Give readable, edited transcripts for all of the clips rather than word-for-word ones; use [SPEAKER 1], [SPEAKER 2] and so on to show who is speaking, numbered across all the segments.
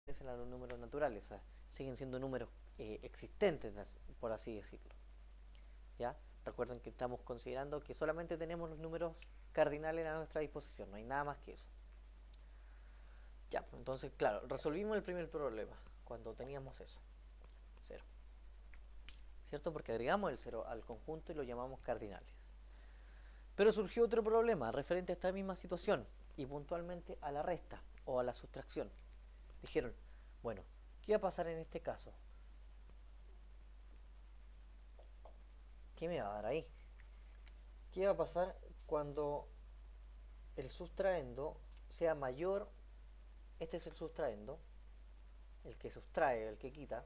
[SPEAKER 1] a los números naturales, o sea, siguen siendo números existentes, por así decirlo. ¿Ya? Recuerden que estamos considerando que solamente tenemos los números cardinales a nuestra disposición, no hay nada más que eso. Ya, entonces, claro, resolvimos el primer problema cuando teníamos eso, 0. ¿Cierto? Porque agregamos el 0 al conjunto y lo llamamos cardinales. Pero surgió otro problema referente a esta misma situación y puntualmente a la resta o a la sustracción. Dijeron, bueno, ¿qué va a pasar en este caso? ¿Qué me va a dar ahí? ¿Qué va a pasar cuando el sustraendo sea mayor? Este es el sustraendo, el que sustrae, el que quita.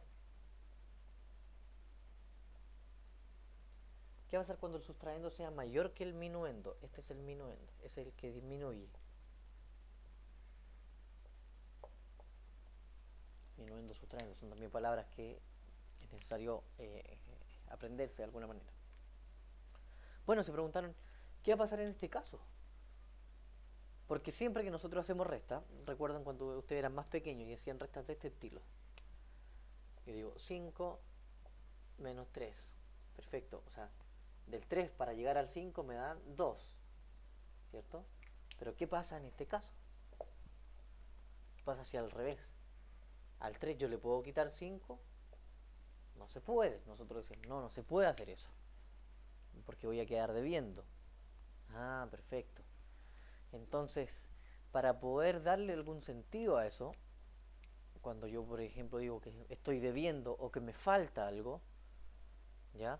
[SPEAKER 1] ¿Qué va a pasar cuando el sustraendo sea mayor que el minuendo? Este es el minuendo, es el que disminuye. Minuendo, sustraendo, son también palabras que es necesario aprenderse de alguna manera. Bueno, se preguntaron, ¿qué va a pasar en este caso? Porque siempre que nosotros hacemos resta, recuerdan cuando ustedes eran más pequeños y hacían restas de este estilo. Yo digo 5 menos 3. Perfecto, o sea, del 3 para llegar al 5 me dan 2, ¿cierto? Pero ¿qué pasa en este caso? ¿Qué pasa si al revés? Al 3 yo le puedo quitar 5. No se puede. Nosotros decimos, no se puede hacer eso, porque voy a quedar debiendo. Ah, perfecto. Entonces, para poder darle algún sentido a eso, cuando yo, por ejemplo, digo que estoy debiendo o que me falta algo, ¿ya?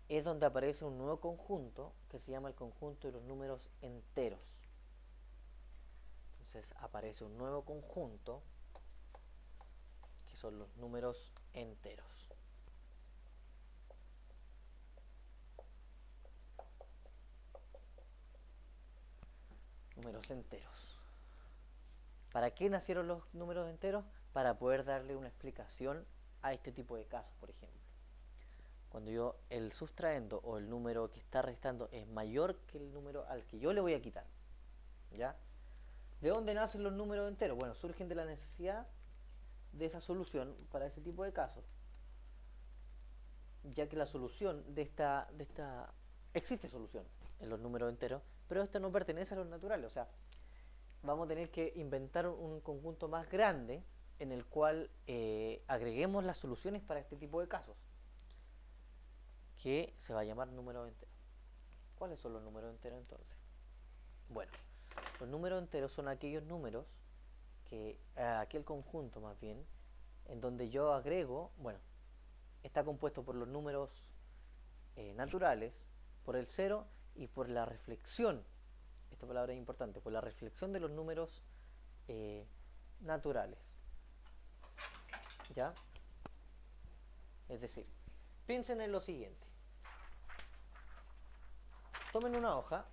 [SPEAKER 1] Es donde aparece un nuevo conjunto que se llama el conjunto de los números enteros. Entonces aparece un nuevo conjunto que son los números enteros. Números enteros. ¿Para qué nacieron los números enteros? Para poder darle una explicación a este tipo de casos, por ejemplo. Cuando yo el sustraendo o el número que está restando es mayor que el número al que yo le voy a quitar. ¿Ya? ¿De dónde nacen los números enteros? Bueno, surgen de la necesidad de esa solución para ese tipo de casos. Ya que la solución de esta existe solución en los números enteros, pero esta no pertenece a los naturales. O sea, vamos a tener que inventar un conjunto más grande en el cual agreguemos las soluciones para este tipo de casos, que se va a llamar números enteros. ¿Cuáles son los números enteros entonces? Bueno, los números enteros son aquellos números que, aquel conjunto más bien, en donde yo agrego, bueno, está compuesto por los números naturales, por el cero y por la reflexión. Esta palabra es importante, por la reflexión de los números naturales. ¿Ya? Es decir, piensen en lo siguiente. Tomen una hoja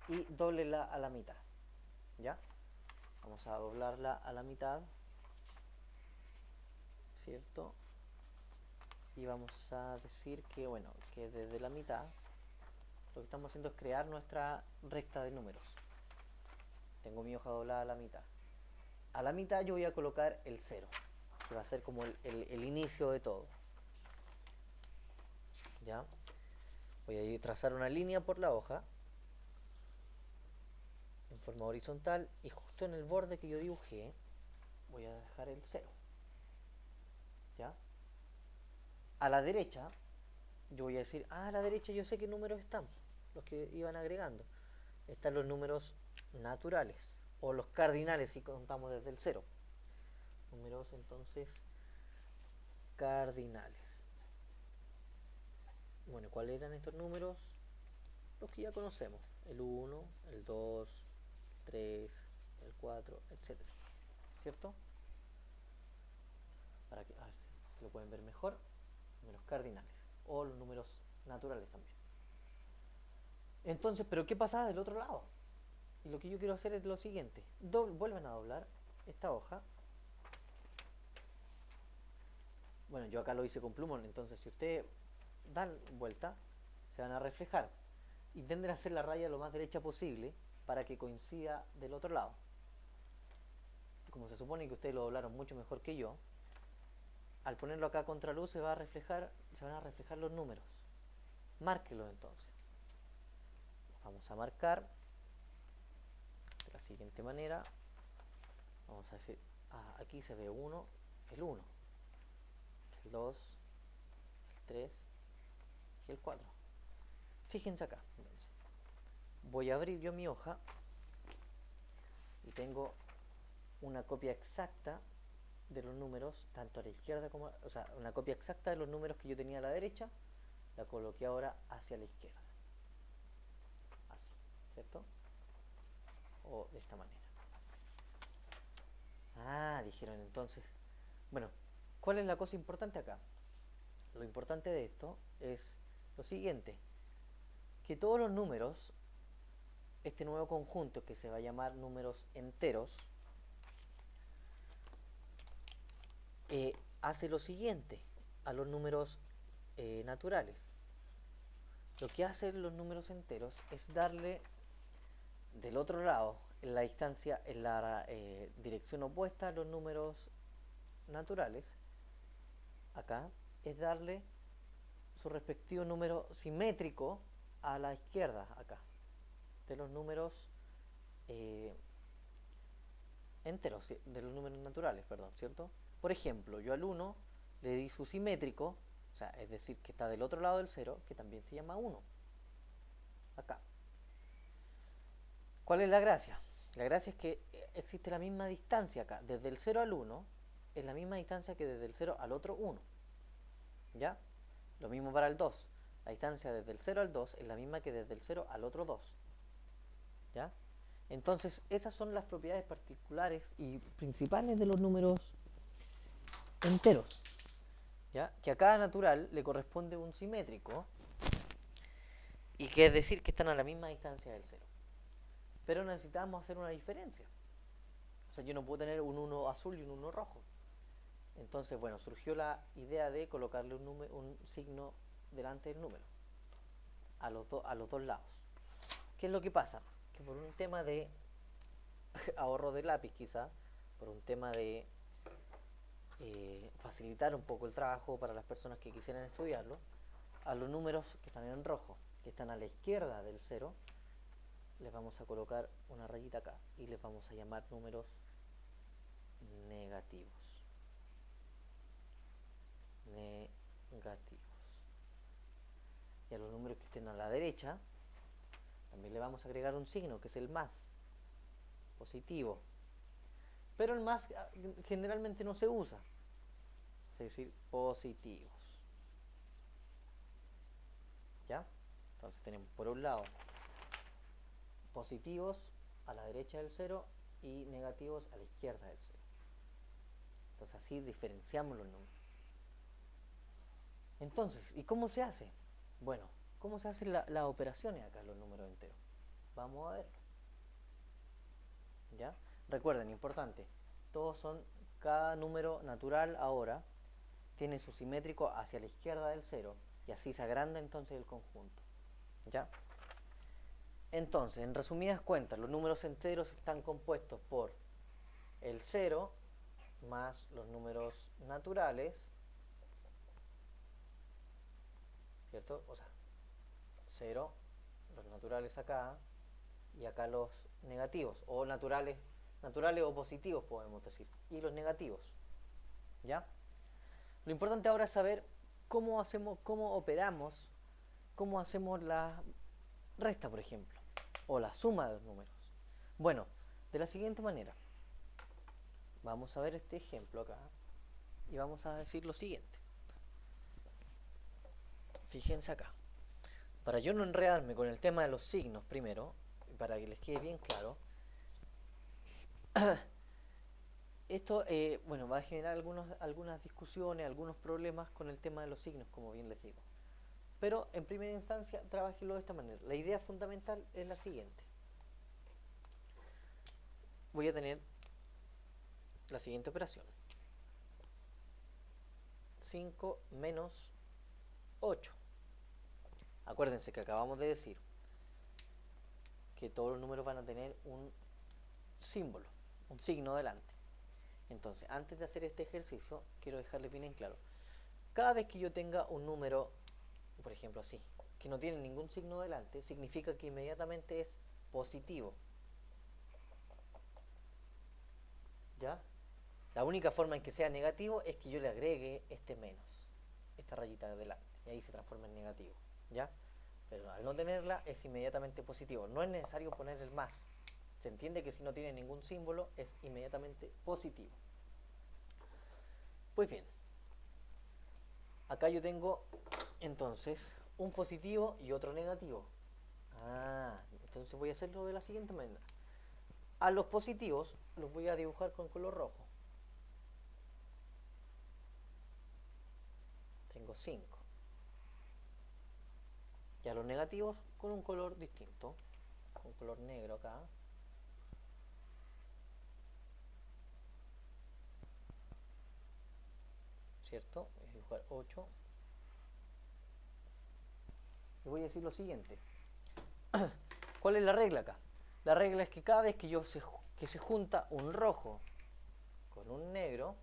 [SPEAKER 1] y doblenla a la mitad. ¿Ya? Vamos a doblarla a la mitad, ¿cierto? Y vamos a decir que, bueno, que desde la mitad lo que estamos haciendo es crear nuestra recta de números. Tengo mi hoja doblada a la mitad. A la mitad yo voy a colocar el 0, que va a ser como el inicio de todo. ¿Ya? Voy a trazar una línea por la hoja en forma horizontal y justo en el borde que yo dibujé voy a dejar el 0. ¿Ya? A la derecha yo voy a decir, a la derecha yo sé qué números están, los que iban agregando. Están los números naturales o los cardinales si contamos desde el 0. Números entonces cardinales. Bueno, ¿cuáles eran estos números? Los que ya conocemos, el 1, el 2, 3, el 4, etcétera. ¿Cierto? Para que, a ver si lo pueden ver mejor, números cardinales o los números naturales también. Entonces, ¿pero qué pasa del otro lado? Y lo que yo quiero hacer es lo siguiente. Vuelven a doblar esta hoja. Bueno, yo acá lo hice con plumón, entonces si ustedes dan vuelta, se van a reflejar. Intenten hacer la raya lo más derecha posible para que coincida del otro lado. como se supone que ustedes lo doblaron mucho mejor que yo, al ponerlo acá a contraluz se van a reflejar los números. Márquelo entonces. Vamos a marcar de la siguiente manera. Vamos a decir, aquí se ve 1, el 1, el 2, el 3 y el 4. Fíjense acá. Voy a abrir yo mi hoja y tengo una copia exacta de los números, tanto a la izquierda como, o sea, una copia exacta de los números que yo tenía a la derecha, la coloqué ahora hacia la izquierda. Así, ¿cierto? O de esta manera. Dijeron entonces. Bueno, ¿cuál es la cosa importante acá? Lo importante de esto es lo siguiente, que todos los números, este nuevo conjunto que se va a llamar números enteros, hace lo siguiente a los números naturales. Lo que hacen los números enteros es darle del otro lado, en la distancia, en la dirección opuesta a los números naturales, acá, es darle su respectivo número simétrico a la izquierda, acá, de los números enteros, de los números naturales, perdón, ¿cierto? Por ejemplo, yo al 1 le di su simétrico, o sea, es decir, que está del otro lado del 0, que también se llama 1, acá. ¿Cuál es la gracia? La gracia es que existe la misma distancia acá, desde el 0 al 1, es la misma distancia que desde el 0 al otro 1, ¿ya? Lo mismo para el 2, la distancia desde el 0 al 2 es la misma que desde el 0 al otro 2, ¿ya? Entonces, esas son las propiedades particulares y principales de los números enteros, ¿ya? Que a cada natural le corresponde un simétrico, y que es decir que están a la misma distancia del 0. Pero necesitamos hacer una diferencia. O sea, yo no puedo tener un 1 azul y un 1 rojo. Entonces, bueno, surgió la idea de colocarle un signo delante del número, a los dos lados. ¿Qué es lo que pasa? Que por un tema de ahorro de lápiz quizá, por un tema de facilitar un poco el trabajo para las personas que quisieran estudiarlo, a los números que están en rojo, que están a la izquierda del 0, les vamos a colocar una rayita acá y les vamos a llamar números negativos. Negativos. Y a los números que estén a la derecha también le vamos a agregar un signo, que es el más, positivo. Pero el más generalmente no se usa, es decir, positivos. ¿Ya? Entonces tenemos por un lado positivos a la derecha del 0 y negativos a la izquierda del 0. Entonces así diferenciamos los números. Entonces, ¿y cómo se hace? Bueno, ¿cómo se hacen las operaciones acá en los números enteros? Vamos a verlo. ¿Ya? Recuerden, importante, cada número natural ahora tiene su simétrico hacia la izquierda del 0 y así se agranda entonces el conjunto. ¿Ya? Entonces, en resumidas cuentas, los números enteros están compuestos por el 0 más los números naturales, ¿cierto? O sea, 0, los naturales acá, y acá los negativos, o naturales o positivos podemos decir, y los negativos, ¿ya? Lo importante ahora es saber cómo operamos, cómo hacemos la resta, por ejemplo, o la suma de los números. Bueno, de la siguiente manera, vamos a ver este ejemplo acá, y vamos a decir lo siguiente. Fíjense acá, para yo no enredarme con el tema de los signos primero, para que les quede bien claro, esto bueno, va a generar algunas discusiones, algunos problemas con el tema de los signos, como bien les digo. Pero en primera instancia, trabájenlo de esta manera. La idea fundamental es la siguiente. Voy a tener la siguiente operación. 5 menos 8. Acuérdense que acabamos de decir que todos los números van a tener un símbolo, un signo delante. Entonces, antes de hacer este ejercicio, quiero dejarles bien en claro. Cada vez que yo tenga un número, por ejemplo así, que no tiene ningún signo delante, significa que inmediatamente es positivo. ¿Ya? La única forma en que sea negativo es que yo le agregue este menos, esta rayita de delante, y ahí se transforma en negativo. ¿Ya? Pero al no tenerla es inmediatamente positivo. No es necesario poner el más. Se entiende que si no tiene ningún símbolo es inmediatamente positivo. Pues bien, acá yo tengo entonces un positivo y otro negativo. Entonces voy a hacerlo de la siguiente manera. A los positivos los voy a dibujar con color rojo. Tengo 5. Y a los negativos con un color distinto, con color negro acá. ¿Cierto? Voy a dibujar 8. Y voy a decir lo siguiente. ¿Cuál es la regla acá? La regla es que cada vez que se junta un rojo con un negro,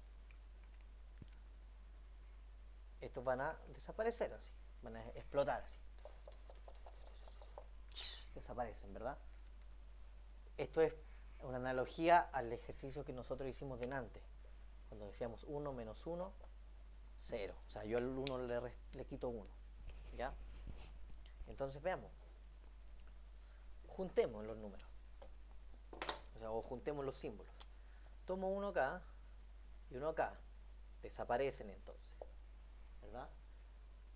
[SPEAKER 1] estos van a desaparecer así, van a explotar así. Desaparecen, ¿verdad? Esto es una analogía al ejercicio que nosotros hicimos delante, cuando decíamos 1 menos 1, 0. O sea, yo al 1 le quito 1. ¿Ya? Entonces veamos. Juntemos los números. O sea, o juntemos los símbolos. Tomo uno acá y uno acá. Desaparecen entonces. ¿Verdad?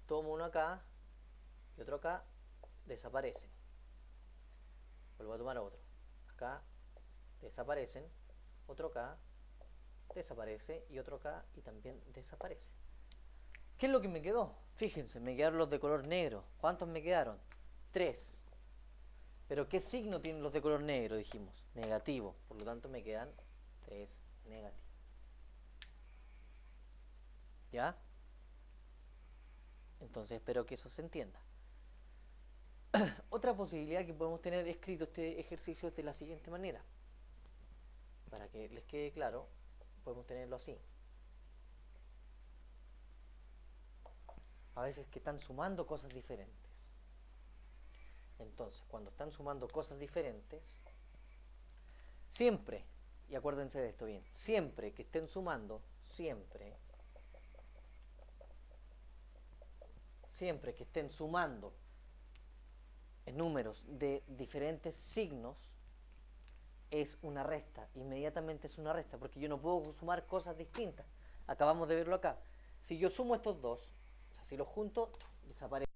[SPEAKER 1] Tomo uno acá y otro acá. Desaparecen. Vuelvo a tomar otro. Acá desaparecen. Otro acá desaparece. Y otro acá y también desaparece. ¿Qué es lo que me quedó? Fíjense, me quedaron los de color negro. ¿Cuántos me quedaron? 3. Pero ¿qué signo tienen los de color negro? Dijimos, negativo. Por lo tanto me quedan 3 negativos. ¿Ya? Entonces espero que eso se entienda. Otra posibilidad que podemos tener escrito este ejercicio es de la siguiente manera. Para que les quede claro, podemos tenerlo así. A veces que están sumando cosas diferentes. Entonces, cuando están sumando cosas diferentes, siempre, y acuérdense de esto bien, siempre que estén sumando, siempre que estén sumando en números de diferentes signos, es una resta, inmediatamente es una resta, porque yo no puedo sumar cosas distintas. Acabamos de verlo acá. Si yo sumo estos dos, o sea, si los junto, desaparece.